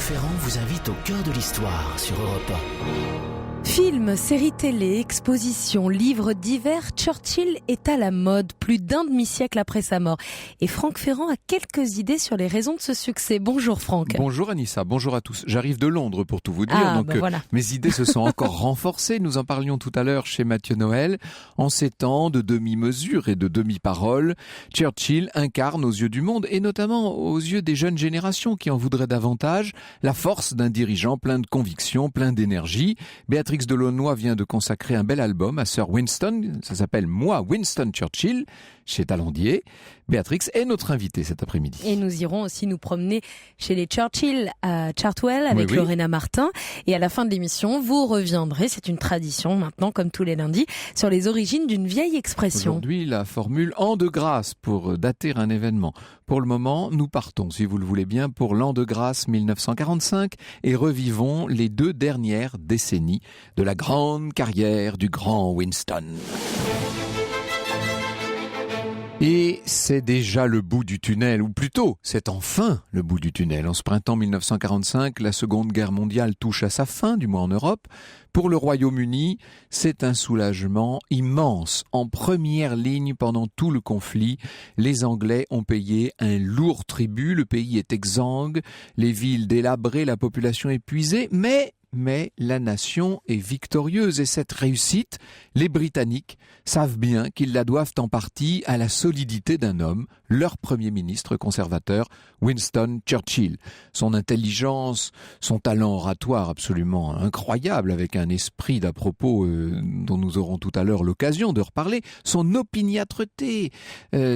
Ferrand vous invite au cœur de l'histoire sur Europe 1. Films, séries télé, expositions, livres divers, Churchill est à la mode plus d'un demi-siècle après sa mort. Et Franck Ferrand a quelques idées sur les raisons de ce succès. Bonjour Franck. Bonjour Anissa, bonjour à tous. J'arrive de Londres pour tout vous dire, voilà. Mes idées se sont encore renforcées. Nous en parlions tout à l'heure chez Mathieu Noël. En ces temps de demi-mesure et de demi-parole, Churchill incarne aux yeux du monde, et notamment aux yeux des jeunes générations qui en voudraient davantage, la force d'un dirigeant plein de convictions, plein d'énergie. Béatrix Delaunoy vient de consacrer un bel album à Sir Winston. Ça s'appelle « Moi, Winston Churchill » chez Talandier. Béatrix est notre invitée cet après-midi. Et nous irons aussi nous promener chez les Churchill à Chartwell avec Lorena Martin. Et à la fin de l'émission, vous reviendrez, c'est une tradition maintenant comme tous les lundis, sur les origines d'une vieille expression. Aujourd'hui, la formule « an de grâce » pour dater un événement. Pour le moment, nous partons, si vous le voulez bien, pour l'an de grâce 1945 et revivons les 2 dernières décennies de la grande carrière du grand Winston. Et c'est déjà le bout du tunnel, ou plutôt, c'est enfin le bout du tunnel. En ce printemps 1945, la Seconde Guerre mondiale touche à sa fin, du moins en Europe. Pour le Royaume-Uni, c'est un soulagement immense. En première ligne pendant tout le conflit, les Anglais ont payé un lourd tribut. Le pays est exsangue, les villes délabrées, la population épuisée, mais la nation est victorieuse, et cette réussite, les Britanniques savent bien qu'ils la doivent en partie à la solidité d'un homme, leur Premier ministre conservateur, Winston Churchill. Son intelligence, son talent oratoire absolument incroyable, avec un esprit d'à propos dont nous aurons tout à l'heure l'occasion de reparler, son opiniâtreté,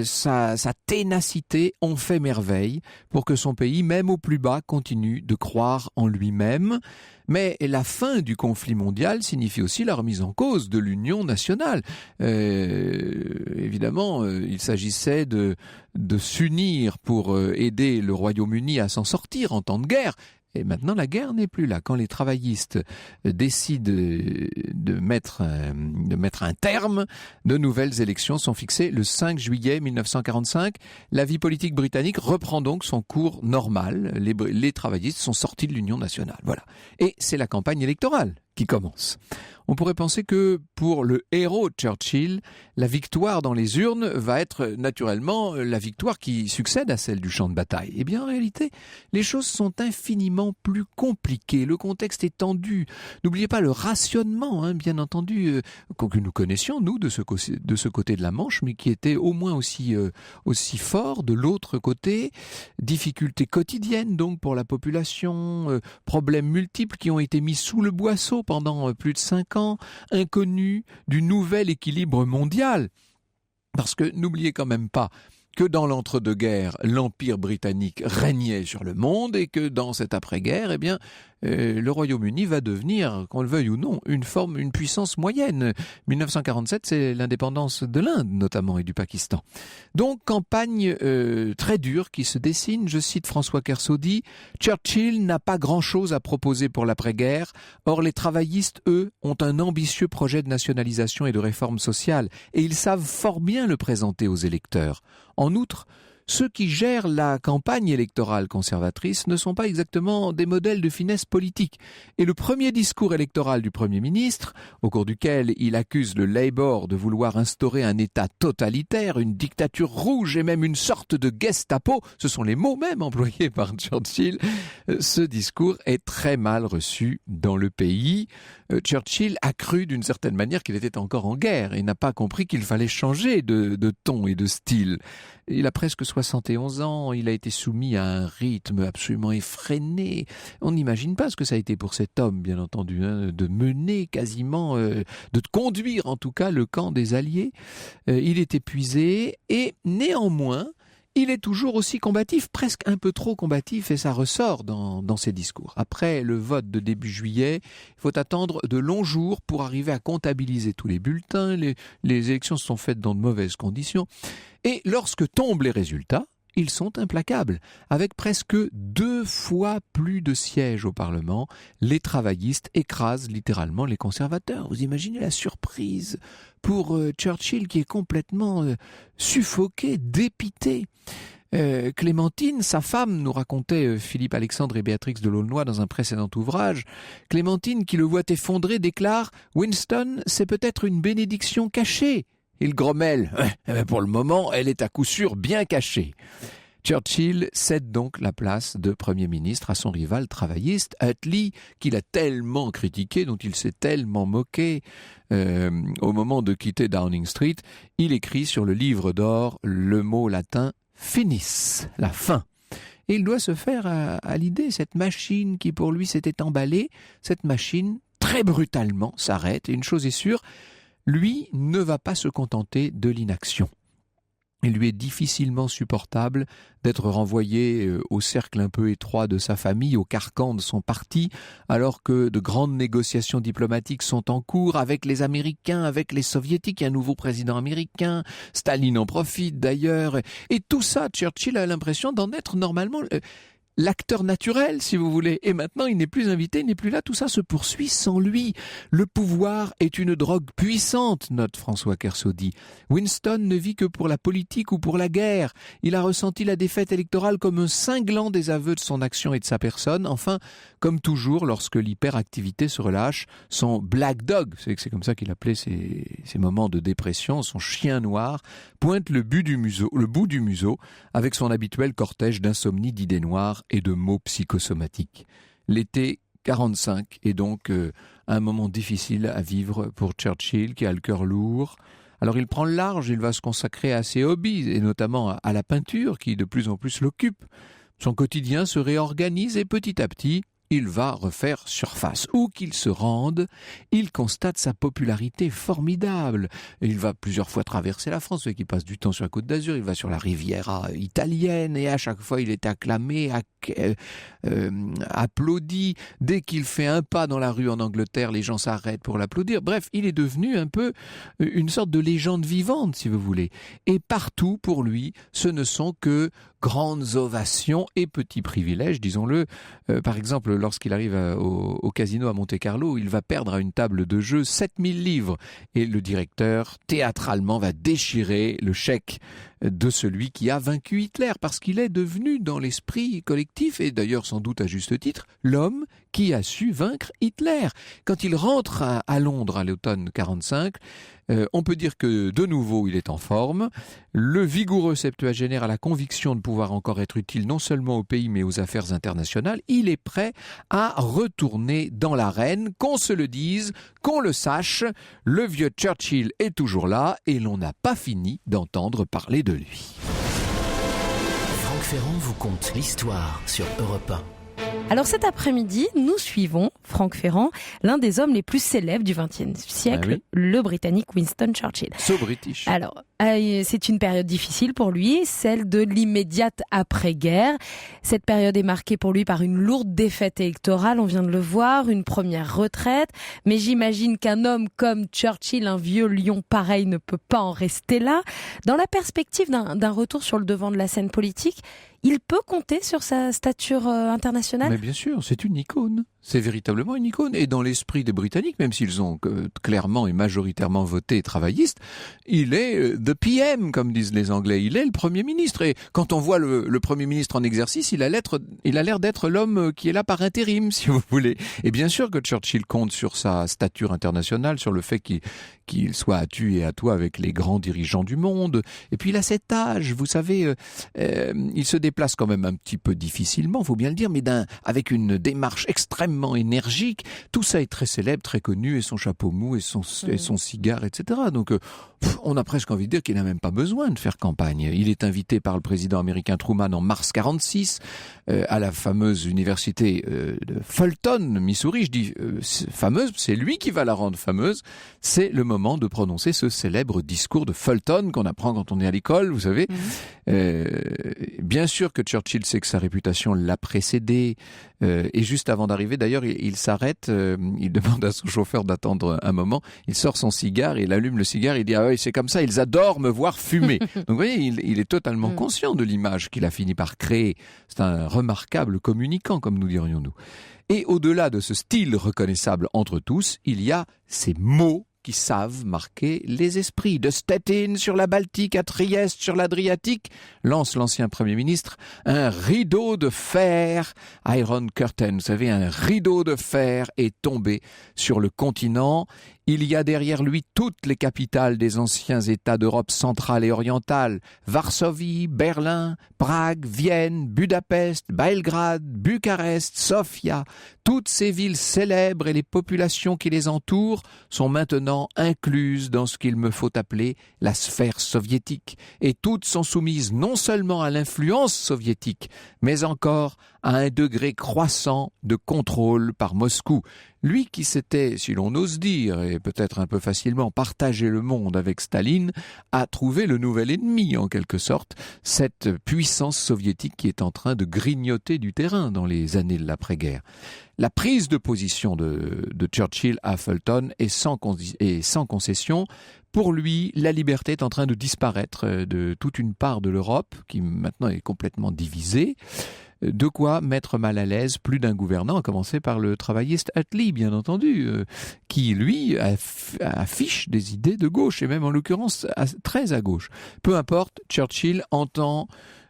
sa ténacité ont fait merveille pour que son pays, même au plus bas, continue de croire en lui-même. Mais la fin du conflit mondial signifie aussi la remise en cause de l'union nationale. Évidemment, il s'agissait de s'unir pour aider le Royaume-Uni à s'en sortir en temps de guerre. Et maintenant, la guerre n'est plus là. Quand les travaillistes décident de mettre un terme, de nouvelles élections sont fixées le 5 juillet 1945. La vie politique britannique reprend donc son cours normal. Les travaillistes sont sortis de l'Union nationale. Voilà. Et c'est la campagne électorale qui commence. On pourrait penser que pour le héros Churchill, la victoire dans les urnes va être naturellement la victoire qui succède à celle du champ de bataille. Eh bien, en réalité, les choses sont infiniment plus compliquées. Le contexte est tendu. N'oubliez pas le rationnement, bien entendu, que nous connaissions, nous, de ce côté de la Manche, mais qui était au moins aussi fort de l'autre côté. Difficultés quotidiennes, donc, pour la population, problèmes multiples qui ont été mis sous le boisseau pendant plus de 5 ans, inconnu du nouvel équilibre mondial. Parce que n'oubliez quand même pas que dans l'entre-deux-guerres, l'Empire britannique régnait sur le monde, et que dans cette après-guerre, le Royaume-Uni va devenir, qu'on le veuille ou non, une puissance moyenne. 1947, c'est l'indépendance de l'Inde, notamment, et du Pakistan. Donc, campagne très dure qui se dessine. Je cite François Kersaudy, « Churchill n'a pas grand-chose à proposer pour l'après-guerre. Or, les travaillistes, eux, ont un ambitieux projet de nationalisation et de réforme sociale, et ils savent fort bien le présenter aux électeurs. En outre, ceux qui gèrent la campagne électorale conservatrice ne sont pas exactement des modèles de finesse politique. Et le premier discours électoral du Premier ministre, au cours duquel il accuse le Labour de vouloir instaurer un État totalitaire, une dictature rouge et même une sorte de Gestapo, ce sont les mots même employés par Churchill, ce discours est très mal reçu dans le pays. Churchill a cru d'une certaine manière qu'il était encore en guerre et n'a pas compris qu'il fallait changer de ton et de style. Il a presque 71 ans, il a été soumis à un rythme absolument effréné. On n'imagine pas ce que ça a été pour cet homme, bien entendu, de mener quasiment, de conduire en tout cas le camp des Alliés. Il est épuisé et néanmoins, il est toujours aussi combatif, presque un peu trop combatif, et ça ressort dans ses discours. Après le vote de début juillet, il faut attendre de longs jours pour arriver à comptabiliser tous les bulletins. Les élections se sont faites dans de mauvaises conditions. Et lorsque tombent les résultats, ils sont implacables. Avec presque 2 fois plus de sièges au Parlement, les travaillistes écrasent littéralement les conservateurs. Vous imaginez la surprise pour Churchill qui est complètement suffoqué, dépité. Clémentine, sa femme, nous racontait Philippe Alexandre et Béatrix de L'aulnoy dans un précédent ouvrage, Clémentine, qui le voit effondré, déclare « Winston, c'est peut-être une bénédiction cachée ». Il grommelle « Pour le moment, elle est à coup sûr bien cachée ». Churchill cède donc la place de Premier ministre à son rival travailliste, Attlee, qu'il a tellement critiqué, dont il s'est tellement moqué au moment de quitter Downing Street. Il écrit sur le livre d'or le mot latin « finis », la fin. Et il doit se faire à l'idée, cette machine qui pour lui s'était emballée, cette machine très brutalement s'arrête. Et une chose est sûre, lui ne va pas se contenter de l'inaction. Il lui est difficilement supportable d'être renvoyé au cercle un peu étroit de sa famille, au carcan de son parti, alors que de grandes négociations diplomatiques sont en cours avec les Américains, avec les Soviétiques. Il y a un nouveau président américain, Staline en profite d'ailleurs. Et tout ça, Churchill a l'impression d'en être normalement l'acteur naturel, si vous voulez. Et maintenant, il n'est plus invité, il n'est plus là. Tout ça se poursuit sans lui. Le pouvoir est une drogue puissante, note François Kersaudy. Winston ne vit que pour la politique ou pour la guerre. Il a ressenti la défaite électorale comme un cinglant désaveu de son action et de sa personne. Enfin, comme toujours, lorsque l'hyperactivité se relâche, son black dog, c'est comme ça qu'il appelait ces moments de dépression, son chien noir, pointe le bout du museau, avec son habituel cortège d'insomnie, d'idées noires et de maux psychosomatiques. L'été 45 est donc un moment difficile à vivre pour Churchill, qui a le cœur lourd. Alors il prend le large, il va se consacrer à ses hobbies, et notamment à la peinture, qui de plus en plus l'occupe. Son quotidien se réorganise et petit à petit, il va refaire surface. Où qu'il se rende, il constate sa popularité formidable. Il va plusieurs fois traverser la France, qui passe du temps sur la Côte d'Azur, il va sur la Riviera italienne, et à chaque fois il est acclamé, applaudi. Dès qu'il fait un pas dans la rue en Angleterre, les gens s'arrêtent pour l'applaudir. Bref, il est devenu un peu une sorte de légende vivante, si vous voulez. Et partout, pour lui, ce ne sont que grandes ovations et petits privilèges, disons-le. Par exemple, lorsqu'il arrive au casino à Monte-Carlo, il va perdre à une table de jeu 7000 livres. Et le directeur, théâtralement, va déchirer le chèque de celui qui a vaincu Hitler, parce qu'il est devenu, dans l'esprit collectif, et d'ailleurs sans doute à juste titre, l'homme qui a su vaincre Hitler. Quand il rentre à Londres à l'automne 45, on peut dire que de nouveau il est en forme. Le vigoureux septuagénaire a la conviction de pouvoir encore être utile non seulement au pays mais aux affaires internationales. Il est prêt à retourner dans l'arène, qu'on se le dise, qu'on le sache. Le vieux Churchill est toujours là et l'on n'a pas fini d'entendre parler de lui. Franck Ferrand vous conte l'histoire sur Europe 1. Alors cet après-midi, nous suivons Franck Ferrand, l'un des hommes les plus célèbres du XXe siècle, le Britannique Winston Churchill. So British. Alors, c'est une période difficile pour lui, celle de l'immédiate après-guerre. Cette période est marquée pour lui par une lourde défaite électorale, on vient de le voir, une première retraite. Mais j'imagine qu'un homme comme Churchill, un vieux lion pareil, ne peut pas en rester là. Dans la perspective d'un retour sur le devant de la scène politique, il peut compter sur sa stature internationale ? Mais bien sûr, c'est une icône. C'est véritablement une icône. Et dans l'esprit des Britanniques, même s'ils ont clairement et majoritairement voté travailliste, il est the PM, comme disent les Anglais. Il est le Premier ministre. Et quand on voit le Premier ministre en exercice, il a l'air d'être l'homme qui est là par intérim, si vous voulez. Et bien sûr que Churchill compte sur sa stature internationale, sur le fait qu'il soit à tu et à toi avec les grands dirigeants du monde. Et puis il a cet âge, vous savez, il se déplace quand même un petit peu difficilement, faut bien le dire, mais avec une démarche extrêmement énergique. Tout ça est très célèbre, très connu, et son chapeau mou, et son cigare, etc. Donc on a presque envie de dire qu'il n'a même pas besoin de faire campagne. Il est invité par le président américain Truman en mars 46 à la fameuse université de Fulton, Missouri. Je dis fameuse, c'est lui qui va la rendre fameuse. C'est le moment de prononcer ce célèbre discours de Fulton qu'on apprend quand on est à l'école, vous savez. Bien sûr que Churchill sait que sa réputation l'a précédé, et juste avant d'arriver, d'ailleurs, il s'arrête, il demande à son chauffeur d'attendre un moment, il sort son cigare, il allume le cigare, il dit « Ah oui, c'est comme ça, ils adorent me voir fumer ». Donc vous voyez, il est totalement conscient de l'image qu'il a fini par créer. C'est un remarquable communicant, comme nous dirions-nous. Et au-delà de ce style reconnaissable entre tous, il y a ces mots qui savent marquer les esprits. De Stettin sur la Baltique à Trieste sur l'Adriatique, lance l'ancien Premier ministre, un rideau de fer, Iron Curtain, vous savez, un rideau de fer est tombé sur le continent. Il y a derrière lui toutes les capitales des anciens États d'Europe centrale et orientale, Varsovie, Berlin, Prague, Vienne, Budapest, Belgrade, Bucarest, Sofia. Toutes ces villes célèbres et les populations qui les entourent sont maintenant incluses dans ce qu'il me faut appeler la sphère soviétique. Et toutes sont soumises non seulement à l'influence soviétique, mais encore à un degré croissant de contrôle par Moscou. Lui qui s'était, si l'on ose dire, et peut-être un peu facilement, partagé le monde avec Staline, a trouvé le nouvel ennemi, en quelque sorte, cette puissance soviétique qui est en train de grignoter du terrain dans les années de l'après-guerre. La prise de position de Churchill à Fulton est sans concession. Pour lui, la liberté est en train de disparaître de toute une part de l'Europe, qui maintenant est complètement divisée. De quoi mettre mal à l'aise plus d'un gouvernant, à commencer par le travailliste Attlee, bien entendu, qui, lui, affiche des idées de gauche, et même en l'occurrence très à gauche. Peu importe, Churchill entend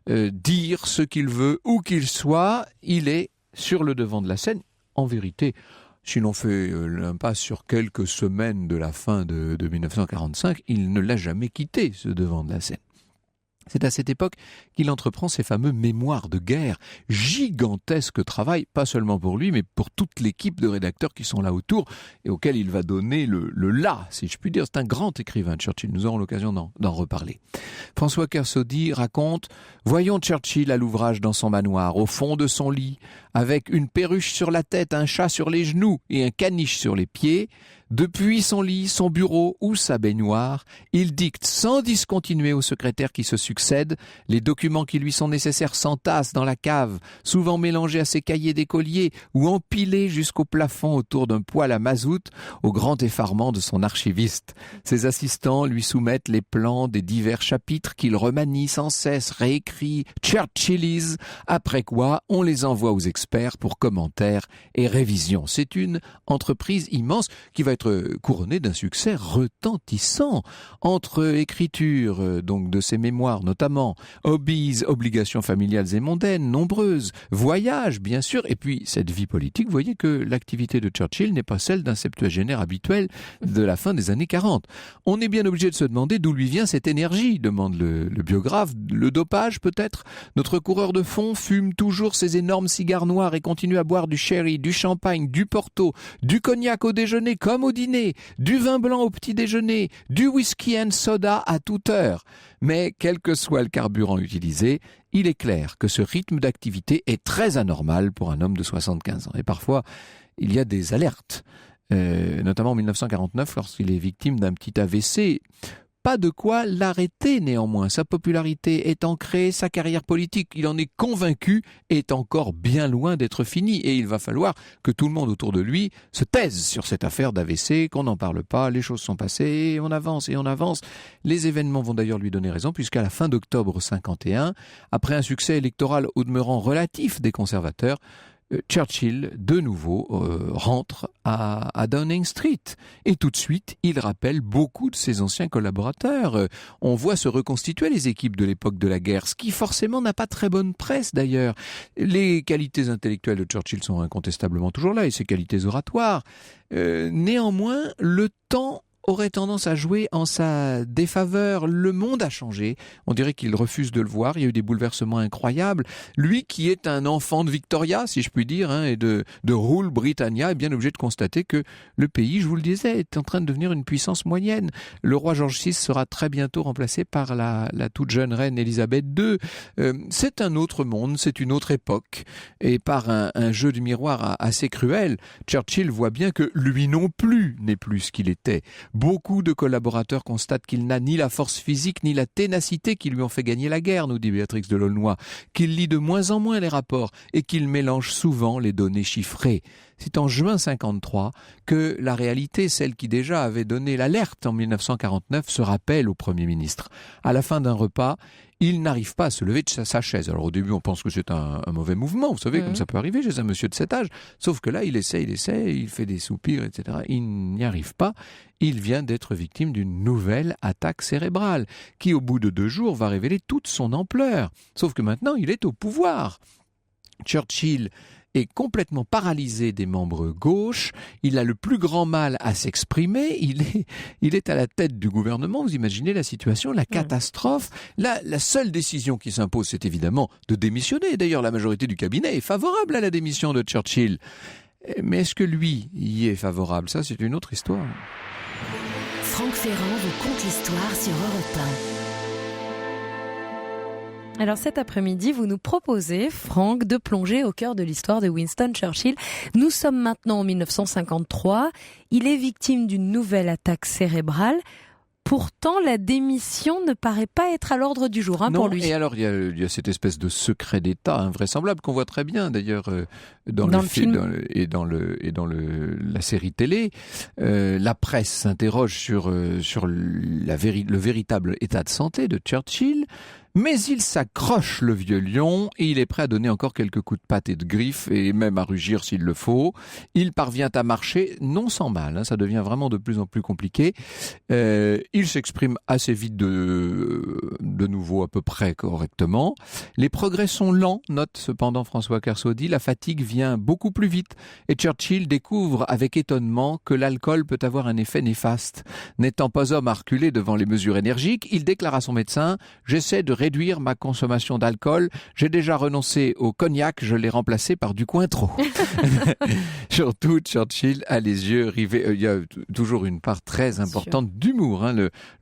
dire ce qu'il veut, où qu'il soit, il est sur le devant de la scène. En vérité, si l'on fait l'impasse sur quelques semaines de la fin de 1945, il ne l'a jamais quitté, ce devant de la scène. C'est à cette époque qu'il entreprend ses fameux mémoires de guerre, gigantesque travail, pas seulement pour lui, mais pour toute l'équipe de rédacteurs qui sont là autour et auxquels il va donner le là, si je puis dire. C'est un grand écrivain, Churchill, nous aurons l'occasion d'en reparler. François Kersaudy raconte « Voyons Churchill à l'ouvrage dans son manoir, au fond de son lit, avec une perruche sur la tête, un chat sur les genoux et un caniche sur les pieds. Depuis son lit, son bureau ou sa baignoire, il dicte sans discontinuer aux secrétaires qui se succèdent. Les documents qui lui sont nécessaires s'entassent dans la cave, souvent mélangés à ses cahiers d'écolier ou empilés jusqu'au plafond autour d'un poêle à mazout, au grand effarement de son archiviste. Ses assistants lui soumettent les plans des divers chapitres qu'il remanie sans cesse, réécrit, Churchillise, après quoi on les envoie aux experts pour commentaires et révisions. C'est une entreprise immense qui va être couronné d'un succès retentissant. Entre écriture donc de ses mémoires notamment, hobbies, obligations familiales et mondaines, nombreuses, voyages bien sûr, et puis cette vie politique, vous voyez que l'activité de Churchill n'est pas celle d'un septuagénaire habituel de la fin des années 40. On est bien obligé de se demander d'où lui vient cette énergie, demande le biographe. Le dopage peut-être? Notre coureur de fond fume toujours ses énormes cigares noirs et continue à boire du sherry, du champagne, du porto, du cognac au déjeuner comme au dîner, du vin blanc au petit déjeuner, du whisky and soda à toute heure. Mais quel que soit le carburant utilisé, il est clair que ce rythme d'activité est très anormal pour un homme de 75 ans. Et parfois, il y a des alertes, notamment en 1949 lorsqu'il est victime d'un petit AVC. Pas de quoi l'arrêter néanmoins. Sa popularité est ancrée, sa carrière politique, il en est convaincu, est encore bien loin d'être finie. Et il va falloir que tout le monde autour de lui se taise sur cette affaire d'AVC, qu'on n'en parle pas, les choses sont passées, et on avance et on avance. Les événements vont d'ailleurs lui donner raison, puisqu'à la fin d'octobre 51, après un succès électoral au demeurant relatif des conservateurs, Churchill, de nouveau, rentre à Downing Street. Et tout de suite, il rappelle beaucoup de ses anciens collaborateurs. On voit se reconstituer les équipes de l'époque de la guerre, ce qui forcément n'a pas très bonne presse d'ailleurs. Les qualités intellectuelles de Churchill sont incontestablement toujours là, et ses qualités oratoires. Néanmoins, le temps aurait tendance à jouer en sa défaveur. Le monde a changé. On dirait qu'il refuse de le voir. Il y a eu des bouleversements incroyables. Lui qui est un enfant de Victoria, si je puis dire, et de Rule Britannia, est bien obligé de constater que le pays, je vous le disais, est en train de devenir une puissance moyenne. Le roi George VI sera très bientôt remplacé par la toute jeune reine Elisabeth II. C'est un autre monde, c'est une autre époque. Et par un jeu de miroir assez cruel, Churchill voit bien que lui non plus n'est plus ce qu'il était. Beaucoup de collaborateurs constatent qu'il n'a ni la force physique ni la ténacité qui lui ont fait gagner la guerre, nous dit Béatrix de L'aulnoy, qu'il lit de moins en moins les rapports et qu'il mélange souvent les données chiffrées. c'est en juin 53 que la réalité, celle qui déjà avait donné l'alerte en 1949, se rappelle au Premier ministre. À la fin d'un repas, il n'arrive pas à se lever de sa chaise. Alors au début, on pense que c'est un mauvais mouvement, vous savez, comme ça peut arriver chez un monsieur de cet âge. Sauf que là, il essaie, il fait des soupirs, etc. Il n'y arrive pas. Il vient d'être victime d'une nouvelle attaque cérébrale, qui au bout de 2 jours va révéler toute son ampleur. Sauf que maintenant, il est au pouvoir. Churchill est complètement paralysé des membres gauches, il a le plus grand mal à s'exprimer, il est à la tête du gouvernement, vous imaginez la situation, la catastrophe. La seule décision qui s'impose, c'est évidemment de démissionner. D'ailleurs, la majorité du cabinet est favorable à la démission de Churchill. Mais est-ce que lui y est favorable? Ça, c'est une autre histoire. Franck Ferrand vous conte l'histoire sur Europe 1. Alors cet après-midi, vous nous proposez, Franck, de plonger au cœur de l'histoire de Winston Churchill. Nous sommes maintenant en 1953. Il est victime d'une nouvelle attaque cérébrale. Pourtant, la démission ne paraît pas être à l'ordre du jour pour lui. Et alors, il y a cette espèce de secret d'État invraisemblable qu'on voit très bien d'ailleurs dans le film et dans la série télé. La presse s'interroge sur le véritable état de santé de Churchill. Mais il s'accroche, le vieux lion, et il est prêt à donner encore quelques coups de patte et de griffes, et même à rugir s'il le faut. Il parvient à marcher, non sans mal, ça devient vraiment de plus en plus compliqué. Il s'exprime assez vite de nouveau à peu près correctement. Les progrès sont lents, note cependant François Kersaudy, la fatigue vient beaucoup plus vite, et Churchill découvre avec étonnement que l'alcool peut avoir un effet néfaste. N'étant pas homme à reculer devant les mesures énergiques, il déclare à son médecin « J'essaie de réduire ma consommation d'alcool. J'ai déjà renoncé au cognac, je l'ai remplacé par du Cointreau. » Surtout, Churchill a les yeux rivés. Il y a toujours une part très importante d'humour.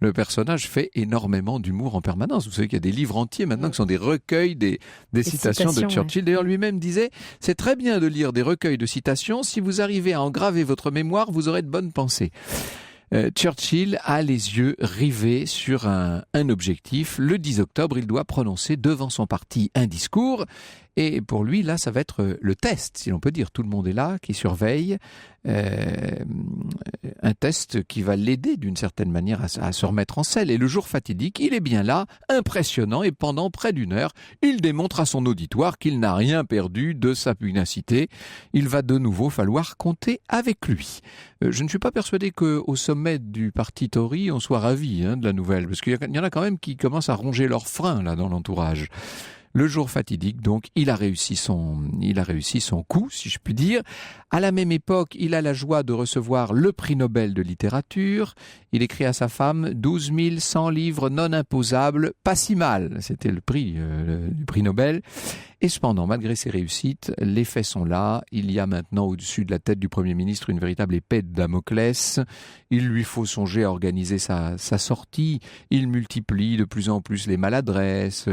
Le personnage fait énormément d'humour en permanence. Vous savez qu'il y a des livres entiers maintenant qui sont des recueils des citations de Churchill. Ouais. D'ailleurs, lui-même disait, c'est très bien de lire des recueils de citations. Si vous arrivez à engraver votre mémoire, vous aurez de bonnes pensées. Churchill a les yeux rivés sur un objectif. Le 10 octobre, il doit prononcer devant son parti un discours. Et pour lui, là, ça va être le test, si l'on peut dire. Tout le monde est là, qui surveille. Un test qui va l'aider d'une certaine manière à se remettre en selle. Et le jour fatidique, il est bien là, impressionnant. Et pendant près d'1 heure, il démontre à son auditoire qu'il n'a rien perdu de sa pugnacité. Il va de nouveau falloir compter avec lui. Je ne suis pas persuadé qu'au sommet du parti Tory, on soit ravi de la nouvelle. Parce qu'il y en a quand même qui commencent à ronger leurs freins là dans l'entourage. Le jour fatidique, donc, il a réussi son coup, si je puis dire. À la même époque, il a la joie de recevoir le prix Nobel de littérature. Il écrit à sa femme 12 100 livres non imposables, pas si mal. C'était le prix du prix Nobel. Et cependant, malgré ses réussites, les faits sont là. Il y a maintenant au-dessus de la tête du Premier ministre une véritable épée de Damoclès. Il lui faut songer à organiser sa sortie. Il multiplie de plus en plus les maladresses.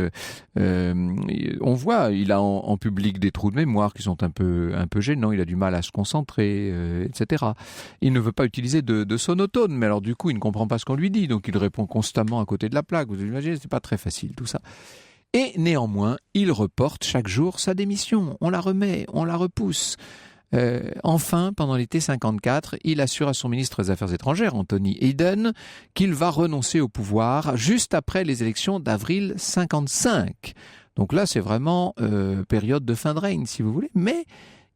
On voit, il a en public des trous de mémoire qui sont un peu gênants. Il a du mal à se concentrer, etc. Il ne veut pas utiliser de sonotone, mais alors du coup, il ne comprend pas ce qu'on lui dit. Donc il répond constamment à côté de la plaque. Vous imaginez, c'est pas très facile tout ça. Et néanmoins, il reporte chaque jour sa démission. On la remet, on la repousse. Enfin, pendant l'été 54, il assure à son ministre des Affaires étrangères, Anthony Eden, qu'il va renoncer au pouvoir juste après les élections d'avril 55. Donc là, c'est vraiment période de fin de règne, si vous voulez. Mais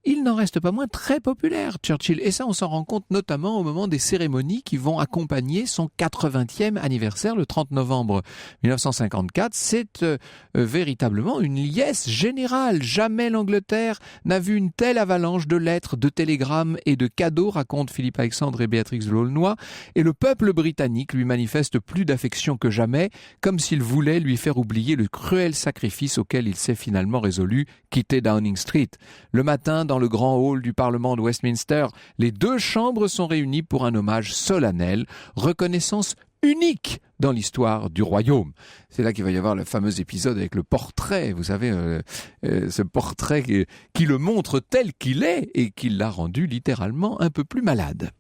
il n'en reste pas moins très populaire, Churchill. Et ça, on s'en rend compte notamment au moment des cérémonies qui vont accompagner son 80e anniversaire, le 30 novembre 1954. C'est véritablement une liesse générale. Jamais l'Angleterre n'a vu une telle avalanche de lettres, de télégrammes et de cadeaux, racontent Philippe Alexandre et Béatrix de L'aulnoy. Et le peuple britannique lui manifeste plus d'affection que jamais, comme s'il voulait lui faire oublier le cruel sacrifice auquel il s'est finalement résolu, quitter Downing Street. Le matin, dans le grand hall du Parlement de Westminster, les 2 chambres sont réunies pour un hommage solennel, reconnaissance unique dans l'histoire du royaume. C'est là qu'il va y avoir le fameux épisode avec le portrait, vous savez, ce portrait qui le montre tel qu'il est et qui l'a rendu littéralement un peu plus malade.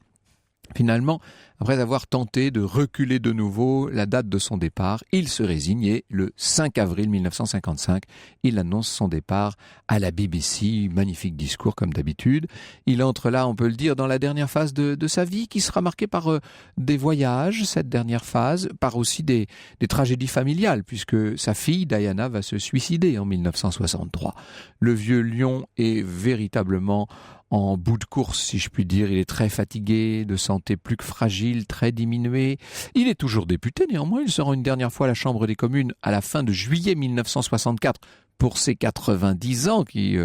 Finalement, après avoir tenté de reculer de nouveau la date de son départ, il se résigne et le 5 avril 1955, il annonce son départ à la BBC. Magnifique discours comme d'habitude. Il entre là, on peut le dire, dans la dernière phase de sa vie qui sera marquée par des voyages, cette dernière phase, par aussi des tragédies familiales puisque sa fille Diana va se suicider en 1963. Le vieux lion est véritablement en bout de course, si je puis dire. Il est très fatigué, de santé plus que fragile, très diminué. Il est toujours député, néanmoins. Il se rend une dernière fois à la Chambre des communes à la fin de juillet 1964 pour ses 90 ans qui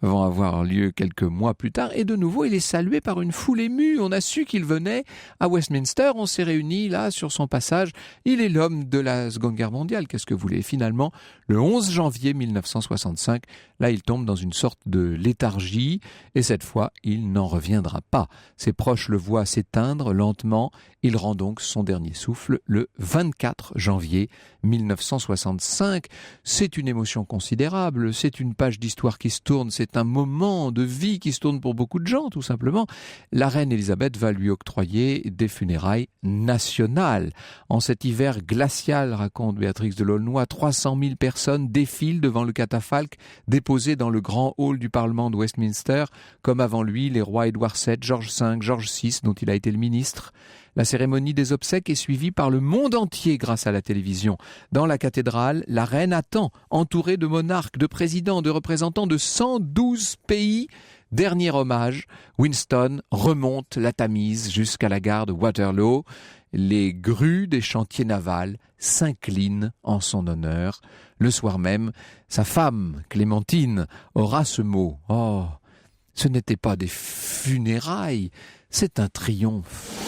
vont avoir lieu quelques mois plus tard. Et de nouveau, il est salué par une foule émue. On a su qu'il venait à Westminster. On s'est réunis là sur son passage. Il est l'homme de la Seconde Guerre mondiale. Qu'est-ce que vous voulez ? Finalement, le 11 janvier 1965, là, il tombe dans une sorte de léthargie. Et cette fois, il n'en reviendra pas. Ses proches le voient s'éteindre lentement. Il rend donc son dernier souffle le 24 janvier 1965. C'est une émotion considérable, c'est une page d'histoire qui se tourne, c'est un moment de vie qui se tourne pour beaucoup de gens, tout simplement. La reine Elisabeth va lui octroyer des funérailles nationales. En cet hiver glacial, raconte Béatrix de Laulnoy, 300 000 personnes défilent devant le catafalque déposé dans le grand hall du Parlement de Westminster, comme avant lui les rois Édouard VII, George V, George VI, dont il a été le ministre. La cérémonie des obsèques est suivie par le monde entier grâce à la télévision. Dans la cathédrale, la reine attend, entourée de monarques, de présidents, de représentants de 112 pays. Dernier hommage, Winston remonte la Tamise jusqu'à la gare de Waterloo. Les grues des chantiers navals s'inclinent en son honneur. Le soir même, sa femme, Clémentine, aura ce mot. « Oh, ce n'était pas des funérailles, c'est un triomphe. »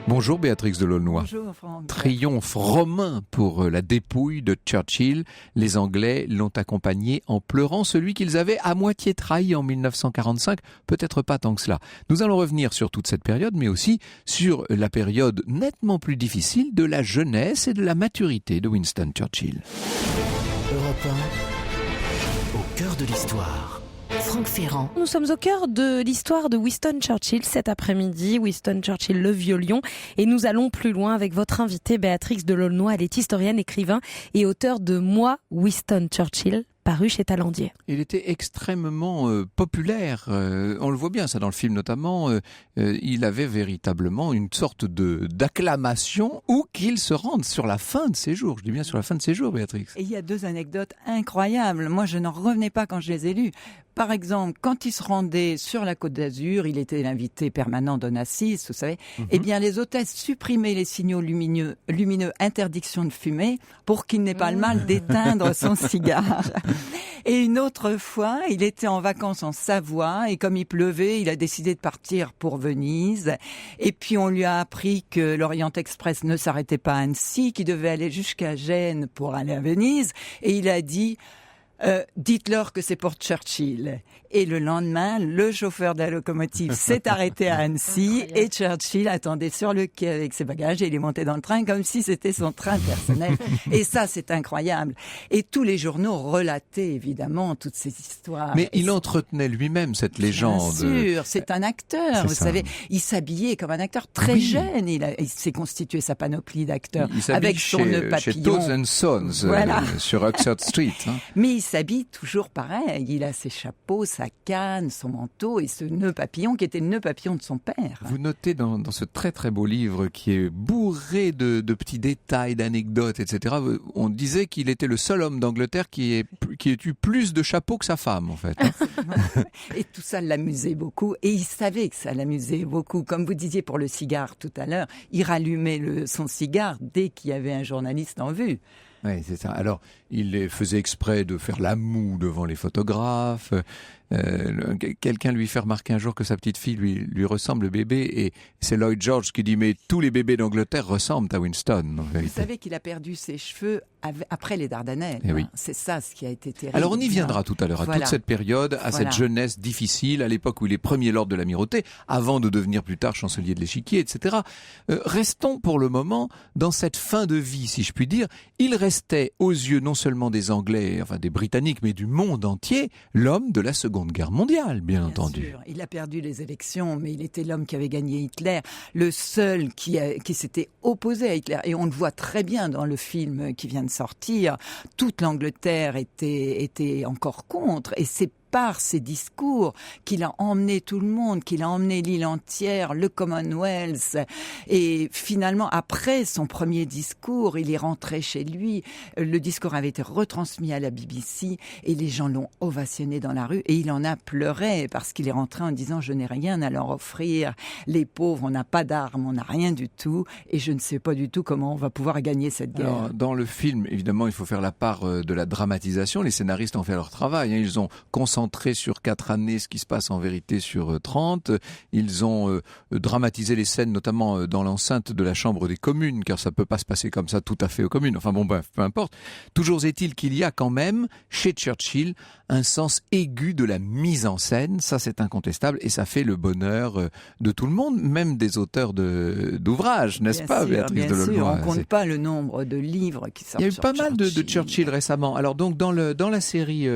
Bonjour Béatrix de Laulnoy. Bonjour Franck. Triomphe romain pour la dépouille de Churchill. Les Anglais l'ont accompagné en pleurant, celui qu'ils avaient à moitié trahi en 1945, peut-être pas tant que cela. Nous allons revenir sur toute cette période, mais aussi sur la période nettement plus difficile de la jeunesse et de la maturité de Winston Churchill. Europe 1, au cœur de l'histoire. Franck Ferrand. Nous sommes au cœur de l'histoire de Winston Churchill cet après-midi. Winston Churchill, le vieux lion. Et nous allons plus loin avec votre invitée Béatrix de Laulnoy. Elle est historienne, écrivain et auteur de Moi, Winston Churchill, paru chez Talandier. Il était extrêmement populaire. On le voit bien, ça dans le film notamment. Il avait véritablement une sorte d'acclamation où qu'il se rende sur la fin de ses jours. Je dis bien sur la fin de ses jours, Béatrix. Et il y a 2 anecdotes incroyables. Moi, je n'en revenais pas quand je les ai lues. Par exemple, quand il se rendait sur la Côte d'Azur, il était l'invité permanent d'Onassis, vous savez. Eh bien, les hôtesses supprimaient les signaux lumineux, interdiction de fumer, pour qu'il n'ait pas le mal d'éteindre son cigare. Et une autre fois, il était en vacances en Savoie, et comme il pleuvait, il a décidé de partir pour Venise. Et puis, on lui a appris que l'Orient Express ne s'arrêtait pas à Annecy, qu'il devait aller jusqu'à Gênes pour aller à Venise. Et il a dit... dites-leur que c'est pour Churchill. Et le lendemain, le chauffeur de la locomotive s'est arrêté à Annecy et Churchill attendait sur le quai avec ses bagages et il est monté dans le train comme si c'était son train personnel. Et ça, c'est incroyable. Et tous les journaux relataient évidemment toutes ces histoires. Mais il entretenait lui-même cette légende. Bien sûr, c'est un acteur. Vous savez, il s'habillait comme un acteur très jeune. Il s'est constitué sa panoplie d'acteurs avec son nœud papillon. Chez Toes & Sons, voilà. Sur Oxford Street. Hein. Mais il s'habille toujours pareil. Il a ses chapeaux, sa canne, son manteau et ce nœud papillon qui était le nœud papillon de son père. Vous notez dans ce très très beau livre qui est bourré de petits détails, d'anecdotes, etc. On disait qu'il était le seul homme d'Angleterre qui ait eu plus de chapeaux que sa femme, en fait. Hein. Et tout ça l'amusait beaucoup. Et il savait que ça l'amusait beaucoup. Comme vous disiez pour le cigare tout à l'heure, il rallumait son cigare dès qu'il y avait un journaliste en vue. Oui, c'est ça. Alors, il faisait exprès de faire la moue devant les photographes. Quelqu'un lui fait remarquer un jour que sa petite fille lui ressemble, le bébé, et c'est Lloyd George qui dit « Mais tous les bébés d'Angleterre ressemblent à Winston. » Vous savez qu'il a perdu ses cheveux après les Dardanelles. Eh oui. Hein. C'est ça ce qui a été terrible. Alors on y viendra tout à l'heure, à toute cette période, à cette jeunesse difficile, à l'époque où il est premier lord de l'Amirauté, avant de devenir plus tard chancelier de l'Échiquier, etc. Restons pour le moment dans cette fin de vie, si je puis dire. Il restait aux yeux non seulement des Anglais, enfin des Britanniques, mais du monde entier, l'homme de la Seconde Seconde Guerre mondiale, bien entendu. Sûr. Il a perdu les élections, mais il était l'homme qui avait gagné Hitler, le seul qui s'était opposé à Hitler. Et on le voit très bien dans le film qui vient de sortir. Toute l'Angleterre était encore contre, et c'est par ses discours qu'il a emmené tout le monde, qu'il a emmené l'île entière, le Commonwealth. Et finalement, après son premier discours, il est rentré chez lui. Le discours avait été retransmis à la BBC et les gens l'ont ovationné dans la rue. Et il en a pleuré parce qu'il est rentré en disant « Je n'ai rien à leur offrir. Les pauvres, on n'a pas d'armes, on n'a rien du tout. Et je ne sais pas du tout comment on va pouvoir gagner cette guerre. » Alors, dans le film, évidemment, il faut faire la part de la dramatisation. Les scénaristes ont fait leur travail. Ils ont concentré sur 4 années ce qui se passe en vérité sur 30. Ils ont dramatisé les scènes, notamment dans l'enceinte de la Chambre des communes, car ça peut pas se passer comme ça tout à fait aux communes. Enfin bon, bref, peu importe. Toujours est-il qu'il y a quand même, chez Churchill, un sens aigu de la mise en scène. Ça, c'est incontestable et ça fait le bonheur de tout le monde, même des auteurs d'ouvrages, n'est-ce pas, Béatrice Delournois? On compte pas le nombre de livres qui sortent. Il y a eu sur pas mal de Churchill. Churchill récemment. Alors donc dans la série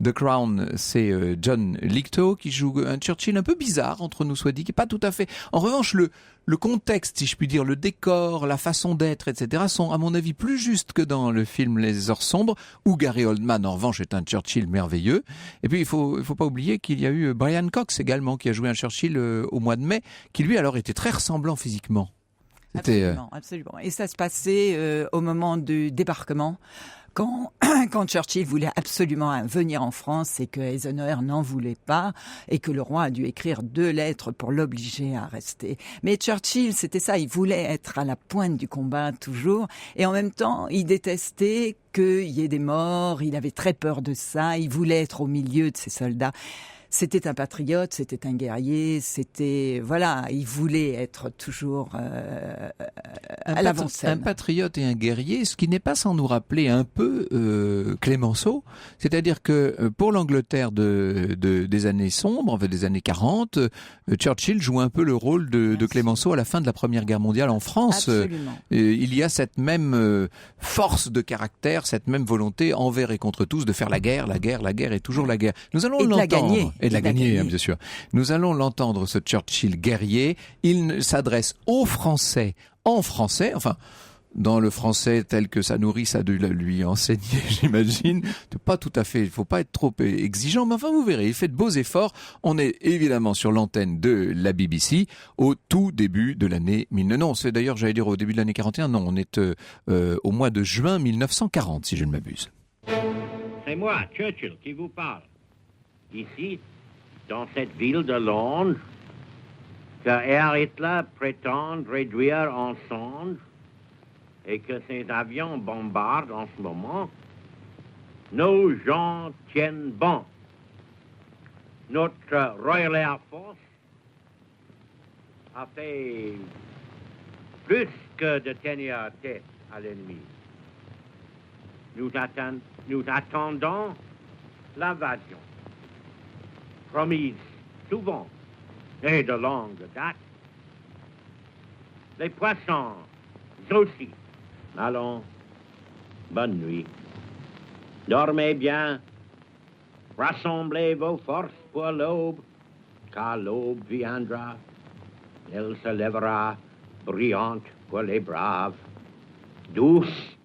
The Crown, c'est John Lithgow qui joue un Churchill un peu bizarre, entre nous soit dit, qui est pas tout à fait. En revanche, le contexte, si je puis dire, le décor, la façon d'être, etc., sont à mon avis plus justes que dans le film Les Heures sombres, où Gary Oldman en revanche est un Churchill merveilleux. Et puis il faut pas oublier qu'il y a eu Brian Cox également qui a joué un Churchill au mois de mai, qui lui alors était très ressemblant physiquement. Absolument. Et ça se passait au moment du débarquement. Quand Churchill voulait absolument venir en France et que Eisenhower n'en voulait pas et que le roi a dû écrire 2 lettres pour l'obliger à rester. Mais Churchill, c'était ça, il voulait être à la pointe du combat toujours et en même temps, il détestait qu'il y ait des morts, il avait très peur de ça, il voulait être au milieu de ses soldats. C'était un patriote, c'était un guerrier, il voulait être toujours à l'avant-scène. Un patriote et un guerrier, ce qui n'est pas sans nous rappeler un peu Clémenceau, c'est-à-dire que pour l'Angleterre des années sombres, des années 40, Churchill joue un peu le rôle de Clémenceau à la fin de la Première Guerre mondiale en France. Absolument. Il y a cette même force de caractère, cette même volonté envers et contre tous de faire la guerre et toujours la guerre. Nous allons l'entendre. Et de la gagner, bien sûr. Nous allons l'entendre, ce Churchill guerrier. Il s'adresse aux Français en français, enfin, dans le français tel que sa nourrice a dû lui enseigner, j'imagine. Pas tout à fait, il faut pas être trop exigeant, mais enfin, vous verrez, il fait de beaux efforts. On est évidemment sur l'antenne de la BBC au tout début de l'année 19... Non, c'est d'ailleurs, j'allais dire au début de l'année 41, non, on est au mois de juin 1940, si je ne m'abuse. C'est moi, Churchill, qui vous parle. Ici, dans cette ville de Londres, que Herr Hitler prétend réduire en cendres et que ses avions bombardent en ce moment, nos gens tiennent bon. Notre Royal Air Force a fait plus que de tenir tête à l'ennemi. Nous attendons l'invasion, promise souvent et de longue date. Les poissons aussi. Allons, bonne nuit. Dormez bien. Rassemblez vos forces pour l'aube, car l'aube viendra. Elle se lèvera, brillante pour les braves, douce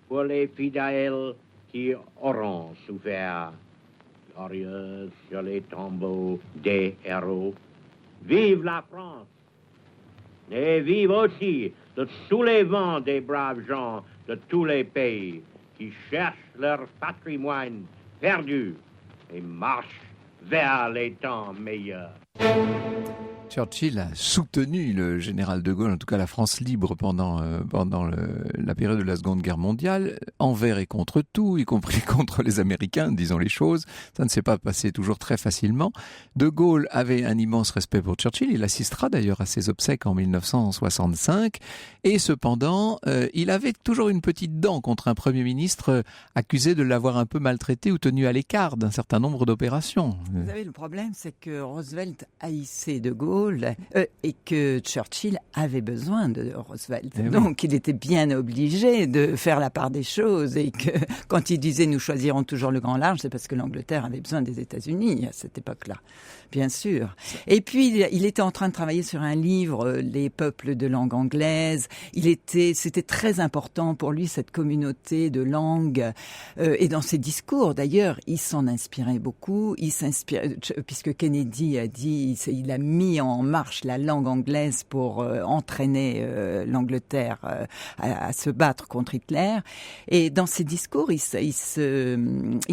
pour les fidèles qui auront souffert, glorieuse sur les tombeaux des héros. Vive la France! Et vive aussi le soulèvement des braves gens de tous les pays qui cherchent leur patrimoine perdu et marchent vers les temps meilleurs. Churchill a soutenu le général de Gaulle, en tout cas la France libre pendant la période de la Seconde Guerre mondiale, envers et contre tout, y compris contre les Américains, disons les choses. Ça ne s'est pas passé toujours très facilement. De Gaulle avait un immense respect pour Churchill. Il assistera d'ailleurs à ses obsèques en 1965. Et cependant, il avait toujours une petite dent contre un Premier ministre accusé de l'avoir un peu maltraité ou tenu à l'écart d'un certain nombre d'opérations. Vous savez, le problème, c'est que Roosevelt haïssait de Gaulle. Gaulle et que Churchill avait besoin de Roosevelt. Et donc il était bien obligé de faire la part des choses et que quand il disait nous choisirons toujours le grand large, c'est parce que l'Angleterre avait besoin des États-Unis à cette époque-là, bien sûr. Et puis il était en train de travailler sur un livre, Les peuples de langue anglaise. C'était très important pour lui cette communauté de langue et dans ses discours d'ailleurs, il s'en inspirait beaucoup. Il s'inspire puisque Kennedy a dit, il a mis en marche la langue anglaise pour entraîner l'Angleterre à se battre contre Hitler. Et dans ses discours, il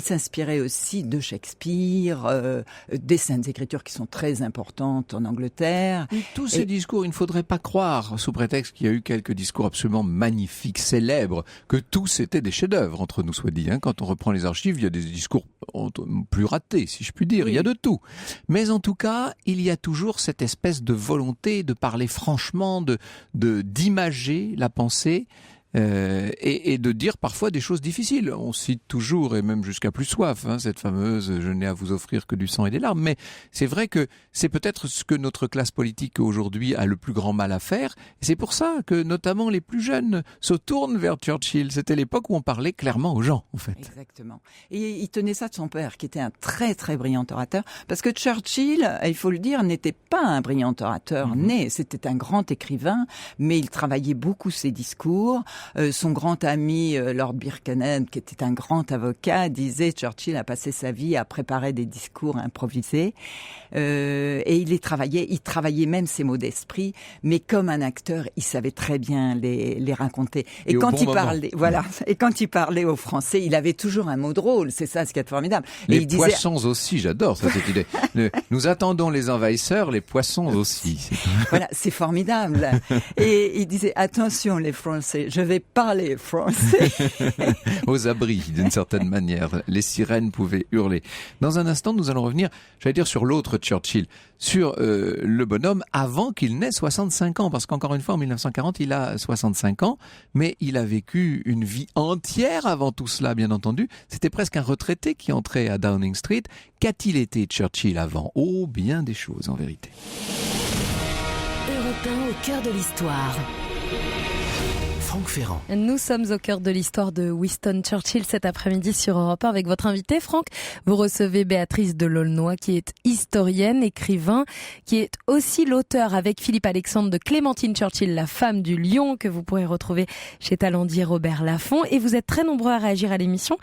s'inspirait aussi de Shakespeare, des saintes écritures qui sont très importantes en Angleterre. Tous ces discours, il ne faudrait pas croire, sous prétexte qu'il y a eu quelques discours absolument magnifiques, célèbres, que tous étaient des chefs-d'œuvre, entre nous soit dit. Quand on reprend les archives, il y a des discours plus ratés, si je puis dire. Oui. Il y a de tout. Mais en tout cas, il y a toujours cette espèce de volonté de parler franchement, d'imager la pensée. Et de dire parfois des choses difficiles. On cite toujours, et même jusqu'à plus soif, cette fameuse « je n'ai à vous offrir que du sang et des larmes ». Mais c'est vrai que c'est peut-être ce que notre classe politique aujourd'hui a le plus grand mal à faire. Et c'est pour ça que notamment les plus jeunes se tournent vers Churchill. C'était l'époque où on parlait clairement aux gens, en fait. Exactement. Et il tenait ça de son père, qui était un très très brillant orateur. Parce que Churchill, il faut le dire, n'était pas un brillant orateur né. C'était un grand écrivain, mais il travaillait beaucoup ses discours. Son grand ami Lord Birkenhead, qui était un grand avocat, disait Churchill a passé sa vie à préparer des discours improvisés et il travaillait même ses mots d'esprit, mais comme un acteur, il savait très bien les raconter. Et quand il parlait, et quand il parlait aux Français, il avait toujours un mot drôle. C'est ça ce qui est formidable. Les et poissons aussi, j'adore ça, cette idée. Nous attendons les envahisseurs, les poissons aussi. Voilà, c'est formidable. Et il disait attention les Français, je vais parler français. Aux abris, d'une certaine manière. Les sirènes pouvaient hurler. Dans un instant, nous allons revenir, j'allais dire, sur l'autre Churchill, sur le bonhomme avant qu'il n'ait 65 ans. Parce qu'encore une fois, en 1940, il a 65 ans, mais il a vécu une vie entière avant tout cela, bien entendu. C'était presque un retraité qui entrait à Downing Street. Qu'a-t-il été Churchill avant ? Oh, bien des choses, en vérité. Europe 1 au cœur de l'histoire. Franck Ferrand. Nous sommes au cœur de l'histoire de Winston Churchill cet après-midi sur Europe 1 avec votre invité Franck. Vous recevez Béatrice de L'aulnoy qui est historienne, écrivain, qui est aussi l'auteur avec Philippe Alexandre de Clémentine Churchill, la femme du lion, que vous pourrez retrouver chez Talendier Robert Laffont. Et vous êtes très nombreux à réagir à l'émission.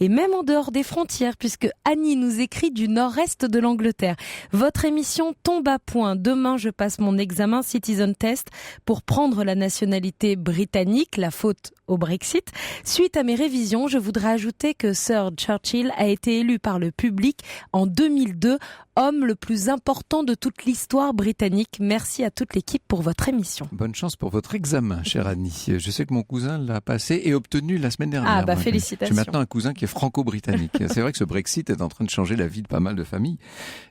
Et même en dehors des frontières, puisque Annie nous écrit du nord-est de l'Angleterre. Votre émission tombe à point. Demain, je passe mon examen Citizen Test pour prendre la nationalité britannique, la faute au Brexit. Suite à mes révisions, je voudrais ajouter que Sir Churchill a été élu par le public en 2002, homme le plus important de toute l'histoire britannique. Merci à toute l'équipe pour votre émission. Bonne chance pour votre examen, chère Annie. Je sais que mon cousin l'a passé et obtenu la semaine dernière. Ah bah félicitations. J'ai maintenant un cousin qui est franco-britannique. C'est vrai que ce Brexit est en train de changer la vie de pas mal de familles.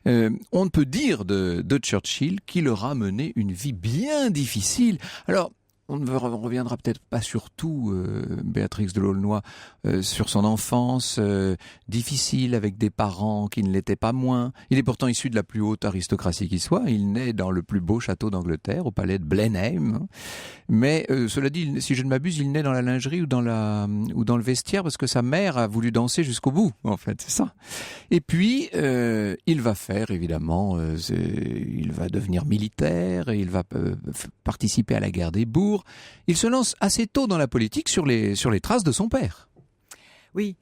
On ne peut dire de Churchill qu'il aura mené une vie bien difficile. Alors, on ne reviendra peut-être pas sur tout, Béatrice de L'aulnoy, sur son enfance difficile avec des parents qui ne l'étaient pas moins. Il est pourtant issu de la plus haute aristocratie qui soit. Il naît dans le plus beau château d'Angleterre, au palais de Blenheim. Mais cela dit, si je ne m'abuse, il naît dans la lingerie ou dans le vestiaire parce que sa mère a voulu danser jusqu'au bout, en fait, c'est ça. Et puis, il va faire, évidemment, il va devenir militaire, et il va participer à la guerre des bourgs. Il se lance assez tôt dans la politique sur les traces de son père. Oui.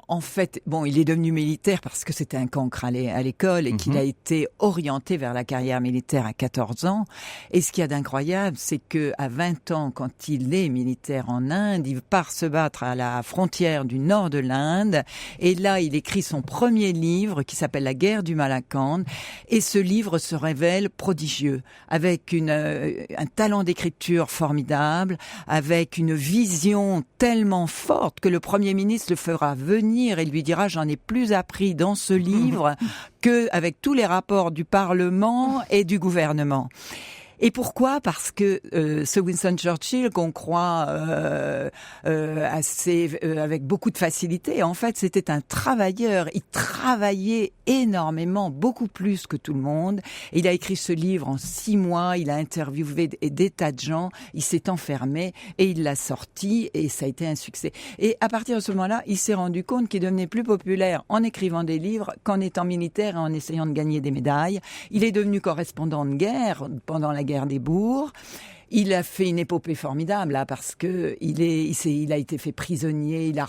En fait, il est devenu militaire parce que c'était un cancre à l'école et qu'il a été orienté vers la carrière militaire à 14 ans. Et ce qu'il y a d'incroyable, c'est que à 20 ans, quand il est militaire en Inde, il part se battre à la frontière du nord de l'Inde. Et là, il écrit son premier livre qui s'appelle La guerre du Malakand. Et ce livre se révèle prodigieux, avec un talent d'écriture formidable, avec une vision tellement forte que le Premier ministre le fera venir et lui dira j'en ai plus appris dans ce livre qu'avec tous les rapports du Parlement et du gouvernement. Et pourquoi ? Parce que ce Winston Churchill qu'on croit avec beaucoup de facilité, en fait, c'était un travailleur. Il travaillait énormément, beaucoup plus que tout le monde. Il a écrit ce livre en 6 mois. Il a interviewé des tas de gens. Il s'est enfermé et il l'a sorti et ça a été un succès. Et à partir de ce moment-là, il s'est rendu compte qu'il devenait plus populaire en écrivant des livres qu'en étant militaire et en essayant de gagner des médailles. Il est devenu correspondant de guerre pendant la guerre des bourgs. Il a fait une épopée formidable là, parce que il a été fait prisonnier. Il a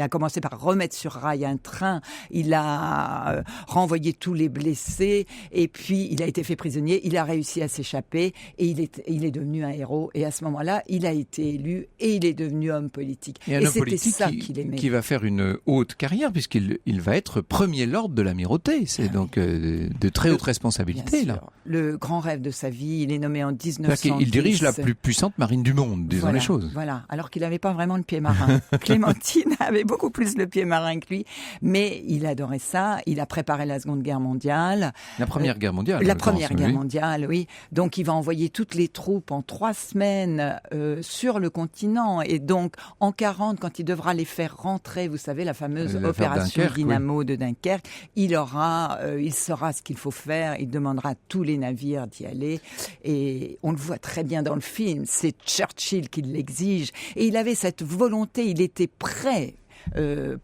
commencé par remettre sur rail un train. Il a renvoyé tous les blessés et puis il a été fait prisonnier. Il a réussi à s'échapper et il est devenu un héros. Et à ce moment-là, il a été élu et il est devenu homme politique. Et un homme politique qui va faire une haute carrière puisqu'il va être premier lord de l'amirauté. C'est donc de très hautes responsabilités là. Le grand rêve de sa vie. Il est nommé en 1910. Il dirige la plus puissante marine du monde, disons les choses. Voilà, alors qu'il n'avait pas vraiment le pied marin. Clémentine avait beaucoup plus le pied marin que lui, mais il adorait ça. Il a préparé la Seconde Guerre mondiale. La Première Guerre mondiale. La Première Guerre mondiale, oui. Donc il va envoyer toutes les troupes en 3 semaines sur le continent. Et donc en 40, quand il devra les faire rentrer, vous savez, la fameuse opération Dynamo de Dunkerque, il saura ce qu'il faut faire. Il demandera à tous les navires d'y aller. Et on le voit très bien dans le film, c'est Churchill qui l'exige. Et il avait cette volonté, il était prêt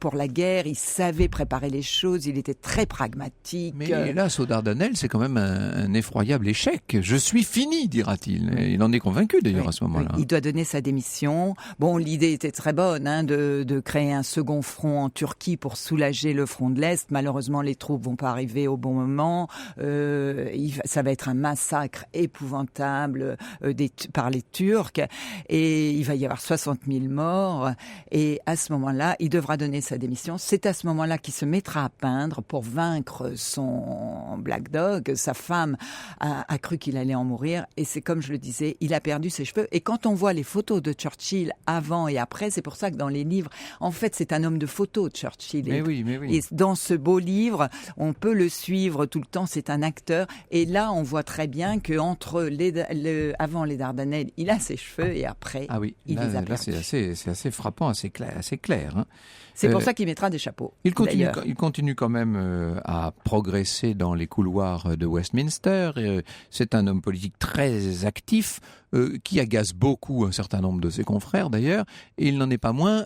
pour la guerre, il savait préparer les choses, il était très pragmatique. Mais hélas, aux Dardanelles, c'est quand même un effroyable échec. Je suis fini, dira-t-il. Et il en est convaincu d'ailleurs à ce moment-là. Il doit donner sa démission. Bon, l'idée était très bonne de créer un second front en Turquie pour soulager le front de l'Est. Malheureusement, les troupes vont pas arriver au bon moment. Ça va être un massacre épouvantable par les Turcs. Et il va y avoir 60 000 morts. Et à ce moment-là, il devra donner sa démission. C'est à ce moment-là qu'il se mettra à peindre pour vaincre son Black Dog. Sa femme a cru qu'il allait en mourir. Et c'est comme je le disais, il a perdu ses cheveux. Et quand on voit les photos de Churchill avant et après, c'est pour ça que dans les livres, en fait, c'est un homme de photo, Churchill. Mais oui. Et dans ce beau livre, on peut le suivre tout le temps. C'est un acteur. Et là, on voit très bien que avant les Dardanelles, il a ses cheveux et après, il les a perdus. C'est assez frappant, assez clair. Hein. C'est pour ça qu'il mettra des chapeaux. Il continue quand même à progresser dans les couloirs de Westminster. C'est un homme politique très actif, qui agace beaucoup un certain nombre de ses confrères d'ailleurs, et il n'en est pas moins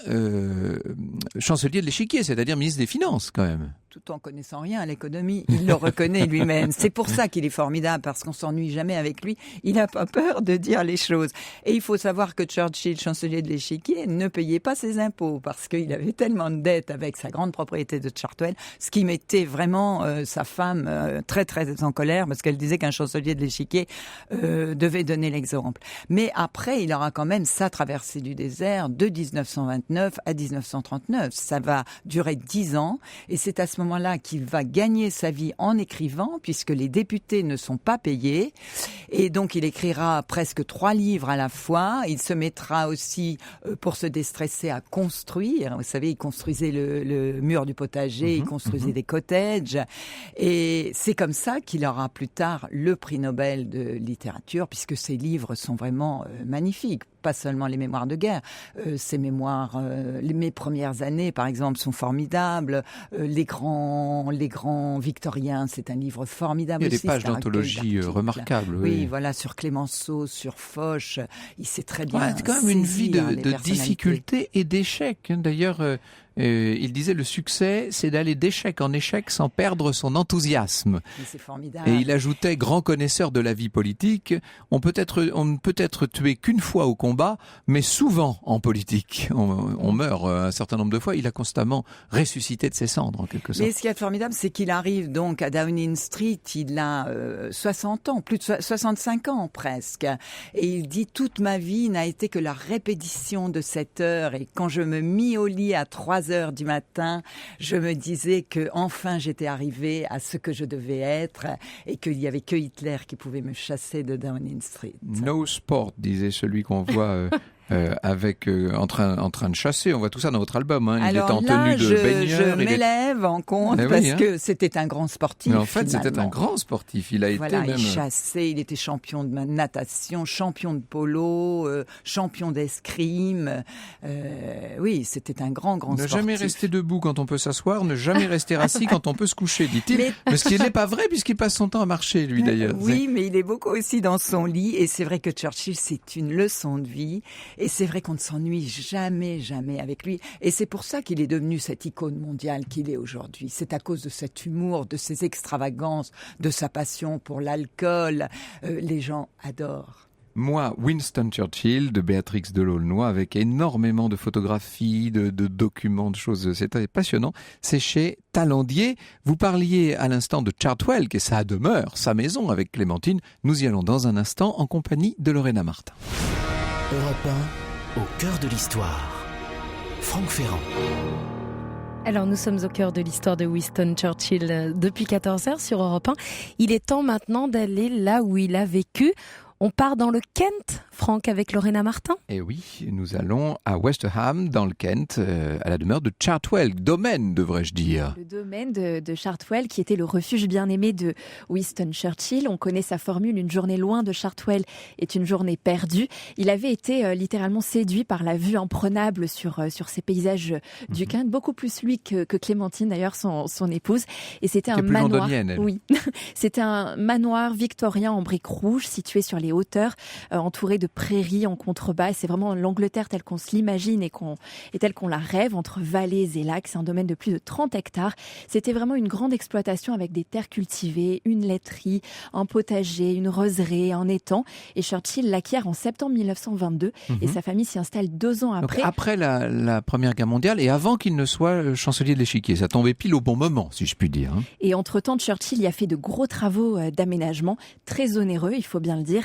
chancelier de l'échiquier, c'est-à-dire ministre des Finances quand même. Tout en connaissant rien à l'économie, il le reconnaît lui-même. C'est pour ça qu'il est formidable, parce qu'on s'ennuie jamais avec lui. Il n'a pas peur de dire les choses. Et il faut savoir que Churchill, chancelier de l'échiquier, ne payait pas ses impôts, parce qu'il avait tellement de dettes avec sa grande propriété de Chartwell, ce qui mettait vraiment sa femme très très en colère, parce qu'elle disait qu'un chancelier de l'échiquier devait donner l'exemple. Mais après, il aura quand même sa traversée du désert de 1929 à 1939. Ça va durer 10 ans, et c'est à ce moment-là qu'il va gagner sa vie en écrivant, puisque les députés ne sont pas payés. Et donc, il écrira presque 3 livres à la fois. Il se mettra aussi, pour se déstresser, à construire. Vous savez, il construisait le mur du potager, il construisait des cottages. Et c'est comme ça qu'il aura plus tard le prix Nobel de littérature, puisque ses livres sont vraiment magnifiques. Pas seulement les mémoires de guerre, ces mémoires, mes premières années, par exemple, sont formidables. Les grands Victoriens, c'est un livre formidable aussi. Il y a des pages d'anthologie remarquables. Oui, voilà, sur Clémenceau, sur Foch, il sait très bien. C'est quand même une vie de difficultés et d'échecs. D'ailleurs, il disait le succès, c'est d'aller d'échec en échec sans perdre son enthousiasme. Mais c'est formidable. Et il ajoutait, grand connaisseur de la vie politique, on ne peut être tué qu'une fois au combat, mais souvent en politique. On meurt un certain nombre de fois. Il a constamment ressuscité de ses cendres, en quelque sorte. Mais ce qui est formidable, c'est qu'il arrive donc à Downing Street, il a 60 ans, plus de 65 ans presque. Et il dit, toute ma vie n'a été que la répétition de cette heure. Et quand je me mis au lit à 3 heures du matin, je me disais que enfin j'étais arrivé à ce que je devais être et qu'il n'y avait que Hitler qui pouvait me chasser de Downing Street. No sport, disait celui qu'on voit en train de chasser. On voit tout ça dans votre album. Hein. Il Alors était en là, tenue de baigneur. je m'élève en compte parce que c'était un grand sportif. Mais en fait, finalement. c'était un grand sportif. Il a été même... il chassait, il était champion de natation, champion de polo, champion d'escrime. Oui, c'était un grand sportif. Ne jamais rester debout quand on peut s'asseoir, ne jamais rester assis quand on peut se coucher, dit-il. Mais ce qui n'est pas vrai puisqu'il passe son temps à marcher, lui d'ailleurs. Oui, mais il est beaucoup aussi dans son lit. Et c'est vrai que Churchill, c'est une leçon de vie. Et c'est vrai qu'on ne s'ennuie jamais avec lui. Et c'est pour ça qu'il est devenu cette icône mondiale qu'il est aujourd'hui. C'est à cause de cet humour, de ses extravagances, de sa passion pour l'alcool. Les gens adorent. Moi, Winston Churchill, de Béatrix Delaulnoy, avec énormément de photographies, de documents, de choses, c'est passionnant. C'est chez Talandier. Vous parliez à l'instant de Chartwell, qui est sa demeure, sa maison avec Clémentine. Nous y allons dans un instant en compagnie de Lorena Martin. Europe 1, au cœur de l'histoire. Franck Ferrand. Alors nous sommes au cœur de l'histoire de Winston Churchill depuis 14h sur Europe 1. Il est temps maintenant d'aller là où il a vécu. On part dans le Kent, Franck, avec Lorena Martin. Et oui, nous allons à Westerham, dans le Kent, à la demeure de Chartwell, domaine, devrais-je dire. Le domaine de Chartwell, qui était le refuge bien-aimé de Winston Churchill. On connaît sa formule, une journée loin de Chartwell est une journée perdue. Il avait été littéralement séduit par la vue imprenable sur ces paysages du Kent, beaucoup plus lui que Clémentine, d'ailleurs, son épouse. Et c'était un manoir. Oui, c'était un manoir victorien en briques rouges, situé sur les hauteurs, entouré de prairies en contrebas. C'est vraiment l'Angleterre telle qu'on se l'imagine et telle qu'on la rêve, entre vallées et lacs. C'est un domaine de plus de 30 hectares. C'était vraiment une grande exploitation avec des terres cultivées, une laiterie, un potager, une roseraie, un étang. Et Churchill l'acquiert en septembre 1922 et sa famille s'y installe 2 ans après. Donc après la Première Guerre mondiale et avant qu'il ne soit chancelier de l'échiquier. Ça tombait pile au bon moment, si je puis dire. Hein. Et entre-temps, Churchill y a fait de gros travaux d'aménagement, très onéreux, il faut bien le dire.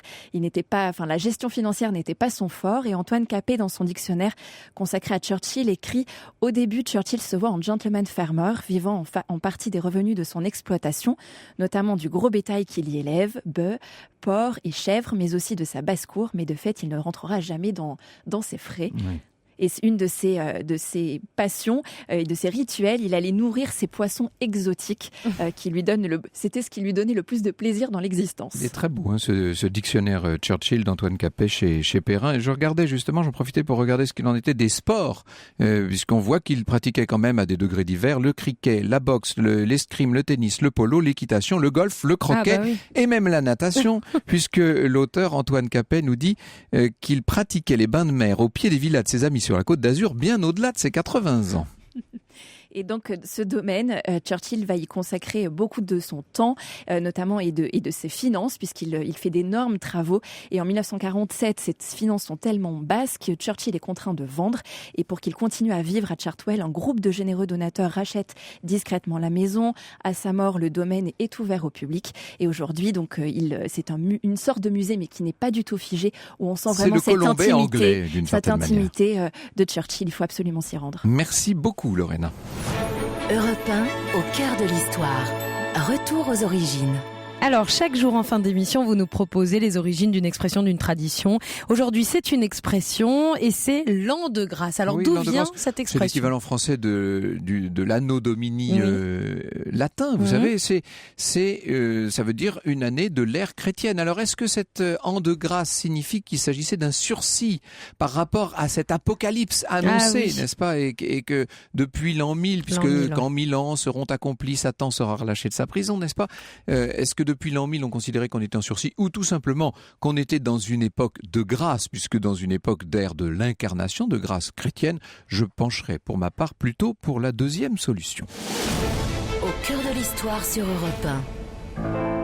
La gestion financière n'était pas son fort et Antoine Capet, dans son dictionnaire consacré à Churchill, écrit « Au début, Churchill se voit en gentleman farmer, vivant en partie des revenus de son exploitation, notamment du gros bétail qu'il y élève, bœufs, porcs et chèvres, mais aussi de sa basse-cour. Mais de fait, il ne rentrera jamais dans ses frais. Oui. » Et une de ses passions et de ses rituels, il allait nourrir ses poissons exotiques c'était ce qui lui donnait le plus de plaisir dans l'existence. Il est très beau, hein, ce dictionnaire Churchill d'Antoine Capet chez Perrin. Et je regardais justement, j'en profitais pour regarder ce qu'il en était des sports, puisqu'on voit qu'il pratiquait quand même à des degrés divers le cricket, la boxe, l'escrime, le tennis, le polo, l'équitation, le golf, le croquet et même la natation, puisque l'auteur Antoine Capet nous dit qu'il pratiquait les bains de mer au pied des villas de ses amis sur la Côte d'Azur, bien au-delà de ses 80 ans. Et donc, ce domaine, Churchill va y consacrer beaucoup de son temps, notamment et de ses finances, puisqu'il fait d'énormes travaux. Et en 1947, ces finances sont tellement basses que Churchill est contraint de vendre. Et pour qu'il continue à vivre à Chartwell, un groupe de généreux donateurs rachète discrètement la maison. À sa mort, le domaine est ouvert au public. Et aujourd'hui, donc, c'est une sorte de musée, mais qui n'est pas du tout figé, où on sent vraiment cette intimité de Churchill. Il faut absolument s'y rendre. Merci beaucoup, Lorena. Europe 1, au cœur de l'histoire. Retour aux origines. Alors, chaque jour en fin d'émission, vous nous proposez les origines d'une expression, d'une tradition. Aujourd'hui, c'est une expression et c'est l'an de grâce. Alors, d'où vient cette expression ? C'est l'équivalent français de l'anno domini latin. Vous savez, ça veut dire une année de l'ère chrétienne. Alors, est-ce que cet an de grâce signifie qu'il s'agissait d'un sursis par rapport à cet apocalypse annoncé, n'est-ce pas ? Et que depuis l'an 1000, puisque quand 1000 ans seront accomplis, Satan sera relâché de sa prison, n'est-ce pas ? Est-ce que depuis l'an 1000, on considérait qu'on était en sursis, ou tout simplement qu'on était dans une époque de grâce, puisque dans une époque d'ère de l'incarnation, de grâce chrétienne, je pencherai pour ma part plutôt pour la deuxième solution. Au cœur de l'histoire sur Europe 1.